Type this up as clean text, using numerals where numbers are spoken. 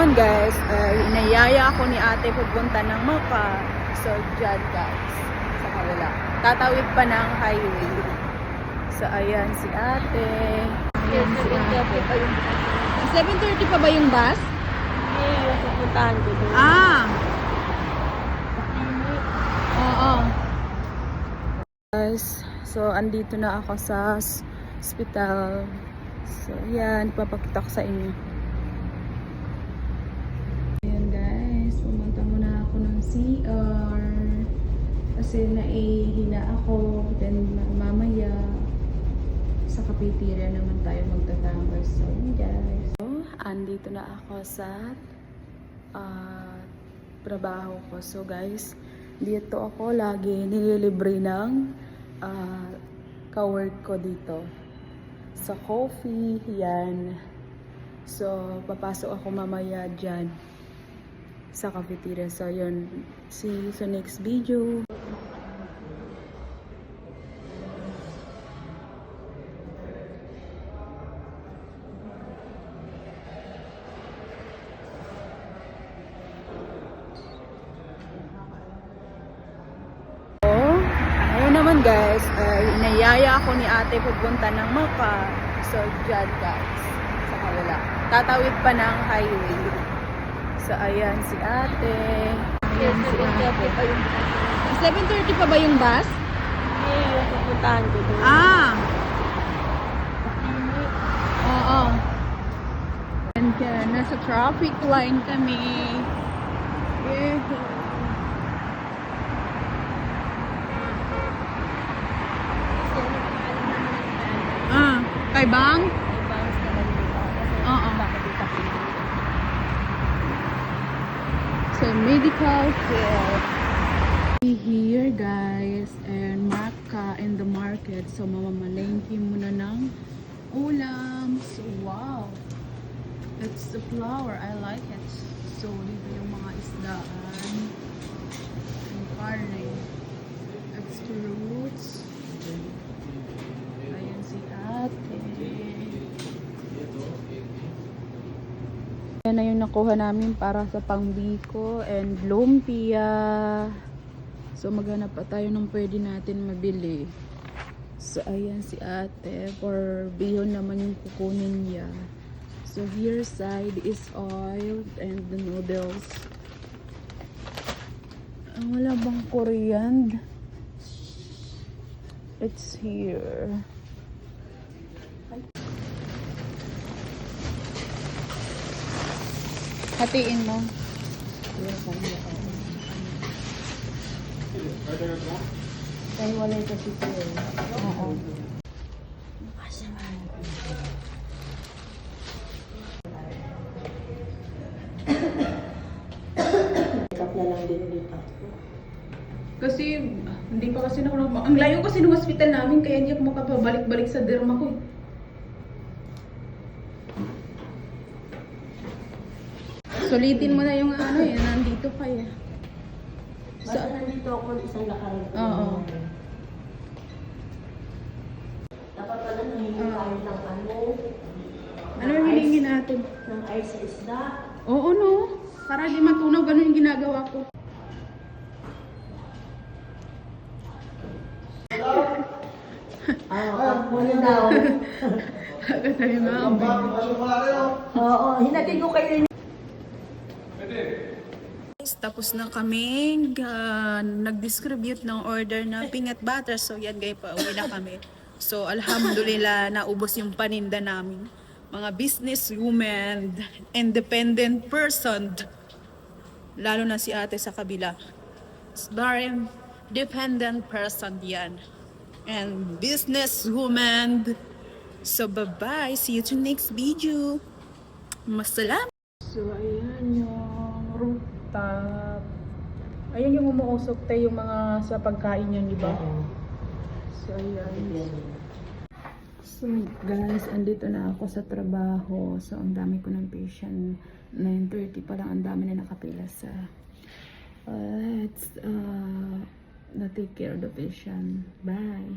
naman guys, inayaya ako ni ate pupunta ng Maka. So dyan guys, sa kabila. Tatawid pa ng highway. So ayan si ate. Ayan si ate. 7:30 pa ba yung bus? Yung pupuntahan ko doon. Oo. Guys, so andito na ako sa hospital. So ayan, papakita ko sa inyo. Ayan guys, pumunta muna ako ng CR. Kasi naihina ako. Then mamaya sa cafeteria naman tayo magtatambay. So ayan guys. So, andito na ako sa trabaho ko. So guys, dito ako lagi nililibre ng ka-work ko dito. Sa coffee, yan. So, papasok ako mamaya dyan sa cafeteria. So, yun. See you sa next video. Naman guys, inayaya ako ni ate pupunta ng Maka. So dyan guys, sa kabila. Tatawid pa ng highway. So ayan si ate. Ayan si ate. 7:30 pa ba yung bus? Yung pupuntahan ko doon. Oo. And nasa traffic line kami. Kay Bang? Oo. So, medical care. Here guys, and Maka in the market. So, mamamalengke muna ng ulam. So, wow. It's the flower. I like it. So, dito yung mga isdaan. And karne. It's fruits. Ayan si ate. Ayan na yung nakuha namin para sa pangbiko and lumpia. So maghanap pa tayo ng pwede natin mabili. So ayan si ate. For bihon naman yung kukunin niya. So here side is oil and the noodles. Wala bang coriander? It's here. Hatiin mo. Kaya wala ito si Pierre. Oo. Makeup na lang din dito. Kasi, hindi pa kasi ako ang layo kasi ng hospital namin, kaya hindi ako makapabalik-balik sa derma ko. Sulitin mo na yung ano eh, nandito pa eh. Basta nandito ako isang lakaran. Oo. Dapat pala nahingi tayo ng ano. Ano yung hiningi natin? Ng ice sa isda. Oo no, para di matunaw, ganun yung ginagawa ko. Muna daw. Kasi mga Oo, hinatid ko kayo. tapos na kaming nag-distribute ng order na peanut butter. So yan guys, pauwi na kami. So alhamdulillah, naubos yung paninda namin. Mga business women, independent person, lalo na si ate sa kabila. Very dependent person yan. And business woman. So bye-bye. See you to next video. Masalam. So ayan yung rooftop. Ayan yung umuusok tayo yung mga sa pagkain yan, di ba? So ayan. So guys, andito na ako sa trabaho. So ang dami ko ng patient. 9:30 pa lang, ang dami na nakapila sa let's na take care of the patient. Bye.